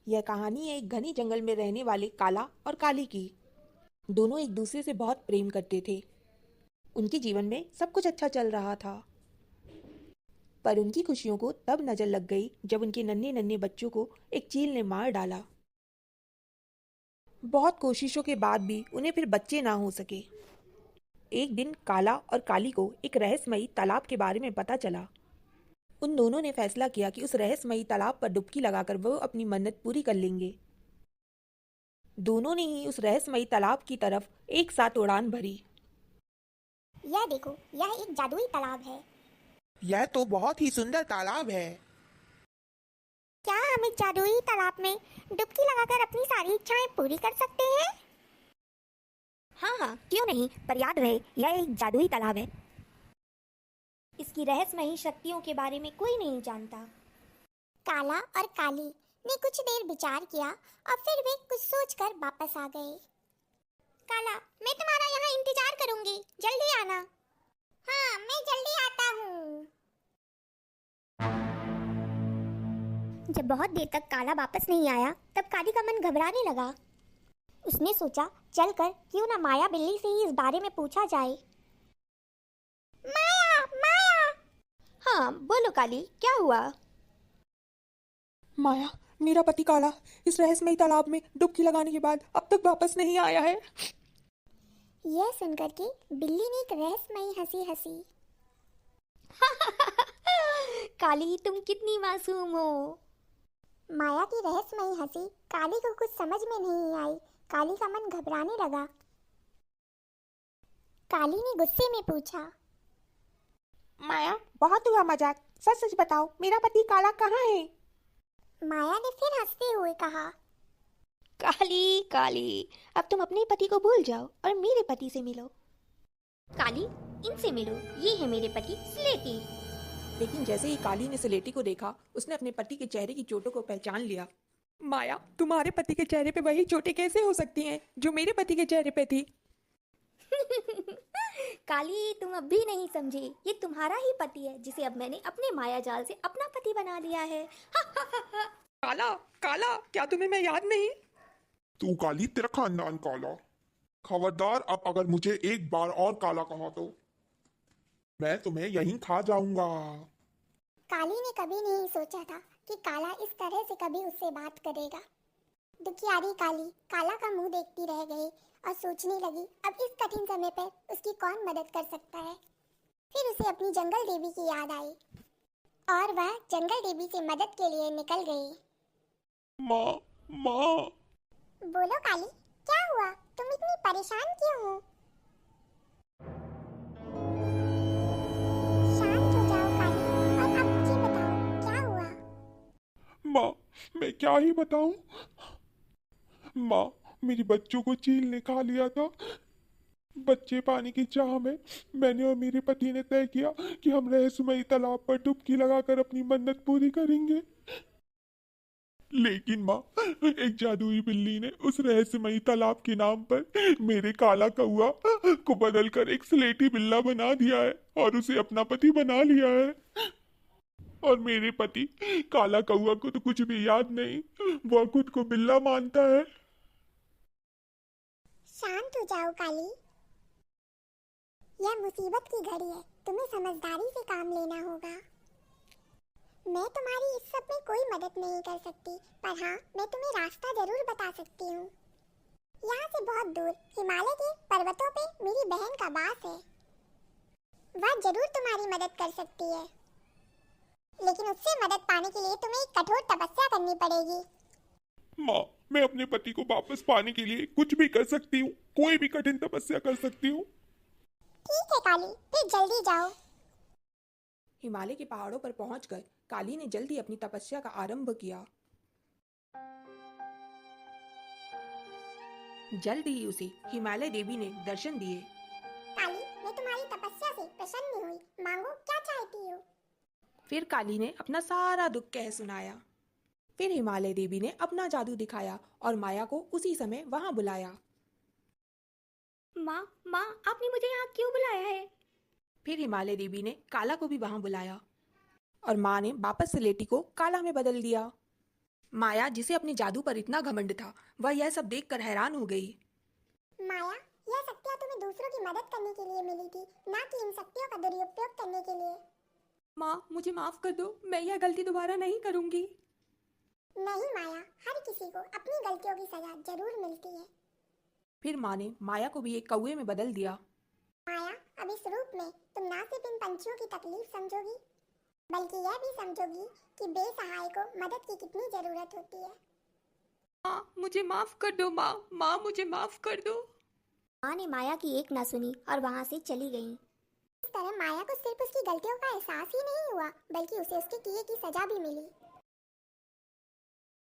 यह कहानी है एक घने जंगल में रहने वाले काला और काली की। दोनों एक दूसरे से बहुत प्रेम करते थे। उनके जीवन में सब कुछ अच्छा चल रहा था। पर उनकी खुशियों को तब नजर लग गई जब उनके नन्हे नन्हे बच्चों को एक चील ने मार डाला। बहुत कोशिशों के बाद भी उन्हें फिर बच्चे ना हो सके। एक दिन काला और काली को एक रहस्यमयी तालाब के बारे में पता चला। उन दोनों ने फैसला किया कि उस रहस्यमयी तालाब पर डुबकी लगाकर वो अपनी मन्नत पूरी कर लेंगे। दोनों ने ही उस रहस्यमयी तालाब की तरफ एक साथ उड़ान भरी। यह देखो, यह एक जादुई तालाब है। यह तो बहुत ही सुंदर तालाब है। क्या हम इस जादुई तालाब में डुबकी लगाकर अपनी सारी इच्छाएं पूरी कर सकते हैं? हाँ हाँ, क्यों नहीं, पर याद रहे यह एक जादुई तालाब है। इसकी रहस्यमयी शक्तियों के बारे में कोई नहीं जानता। काला और काली ने कुछ देर विचार किया और फिर वे कुछ सोचकर वापस आ गए। काला, मैं तुम्हारा यहाँ इंतजार करूंगी, जल्दी आना। हाँ, मैं जल्दी आता हूँ। जब बहुत देर तक काला वापस नहीं आया, तब काली का मन घबराने लगा। उसने सोचा, चलकर क्यों ना माया बिल्ली से ही इस बारे में पूछा जाए। माया, माया। हाँ, बोलो काली, क्या हुआ? माया, मेरा पति काला इस रहस्यमयी तालाब में डुबकी लगाने के बाद अब तक वापस नहीं आया है। यह सुनकर के बिल्ली ने एक रहस्यमयी हंसी हंसी। काली, तुम कितनी मासूम हो। माया की रहस्यमयी हंसी काली को कुछ समझ में नहीं आई। काली का मन घबराने लगा। काली ने गुस्से में पूछा, माया, बहुत हुआ मजाक, सच सच बताओ, मेरा पति काला कहाँ है? माया ने फिर हंसते हुए कहा, काली काली, अब तुम अपने पति को भूल जाओ और मेरे पति से मिलो। काली, इनसे मिलो, ये है मेरे पति स्लेटी। लेकिन जैसे ही काली ने स्लेटी को देखा, उसने अपने पति के चेहरे की चोटों को पहचान लिया। माया, तुम्हारे पति के चेहरे पे वही चोटें कैसे हो सकती हैं जो मेरे पति के चेहरे पे थी? काली, तुम अब भी नहीं समझी, ये तुम्हारा ही पति है जिसे अब मैंने अपने माया जाल से अपना पति बना लिया है। काला, काला, क्या तुम्हें मैं याद नहीं? तू काली, तेरा खानदान काला। खबरदार, अब अगर मुझे एक बार और काला कहा तो मैं तुम्हें यहीं खा जाऊंगा। काली ने कभी नहीं सोचा था कि काला इस तरह से कभी उससे बात करेगा। दुखियारी काली काला का मुंह देखती रह गई और सोचने लगी, अब इस कठिन समय पर उसकी कौन मदद कर सकता है। फिर उसे अपनी जंगल देवी की याद आई और वह जंगल देवी से मदद के लिए निकल गई। माँ, माँ। बोलो काली, क्या हुआ? तुम इतनी परेशान क्यों हो? शांत हो जाओ काली और अब मुझे बताओ, क्या हुआ? माँ, मैं क्या ही बताऊं। माँ, मेरे बच्चों को चील ने खा लिया था। बच्चे पाने की चाह में मैंने और मेरे पति ने तय किया कि हम रहस्यमयी तालाब पर डुबकी लगाकर अपनी मन्नत पूरी करेंगे। लेकिन माँ, एक जादुई बिल्ली ने उस रहस्यमयी तालाब के नाम पर मेरे काला कौआ को बदलकर एक स्लेटी बिल्ला बना दिया है और उसे अपना पति बना लिया है। और मेरे पति काला कौआ को तो कुछ भी याद नहीं, वह खुद को बिल्ला मानता है। शांत हो जाओ काली, यह मुसीबत की घड़ी है, तुम्हें समझदारी से काम लेना होगा। मैं तुम्हारी इस सब में कोई मदद नहीं कर सकती, पर हाँ, मैं तुम्हें रास्ता जरूर बता सकती हूँ। यहाँ से बहुत दूर हिमालय के पर्वतों पे मेरी बहन का वास है। वह जरूर तुम्हारी मदद कर सकती है, लेकिन उससे मदद पाने के लिए तुम्हें एक कठोर तपस्या करनी पड़ेगी। माँ, मैं अपने पति को वापस पाने के लिए कुछ भी कर सकती हूँ, कोई भी कठिन तपस्या कर सकती हूँ। ठीक है काली, फिर जल्दी जाओ। हिमालय के पहाड़ों पर पहुंचकर काली ने जल्दी अपनी तपस्या का आरंभ किया। जल्द ही उसे हिमालय देवी ने दर्शन दिए। काली, मैं तुम्हारी तपस्या से प्रसन्न हुई, मांगो क्या चाहती हो। फिर काली ने अपना सारा दुख कह सुनाया। फिर हिमालय देवी ने अपना जादू दिखाया और माया को उसी समय वहां बुलाया। माँ, माँ, आपने मुझे यहाँ क्यों बुलाया है? फिर हिमालय देवी ने काला को भी वहां बुलाया और माँ ने वापस स्लेटी को काला में बदल दिया। माया, जिसे अपने जादू पर इतना घमंड था, वह यह सब देखकर हैरान हो गई। माया, यह शक्तियाँ तुम्हें दूसरों की मदद करने के लिए मिली थी, ना कि इन शक्तियों का दुरुपयोग करने के लिए। माँ, मुझे माफ कर दो, मैं यह गलती दोबारा नहीं करूंगी। नहीं माया, हर किसी को अपनी गलतियों की सजा जरूर मिलती है। फिर माँ ने माया को भी एक कौवे में बदल दिया। माया, अब इस रूप में तुम ना सिर्फ इन पंछियों की तकलीफ समझोगी, बल्कि यह भी समझोगी कि बेसहाय को मदद की कितनी जरूरत होती है। माँ, मुझे माफ कर दो माँ, माँ मुझे माफ कर दो। माँ ने माया की एक न सुनी और वहाँ से चली गई। इस तरह माया को सिर्फ उसकी गलतियों का एहसास ही नहीं हुआ, बल्कि उसे उसके किए की सजा भी मिली।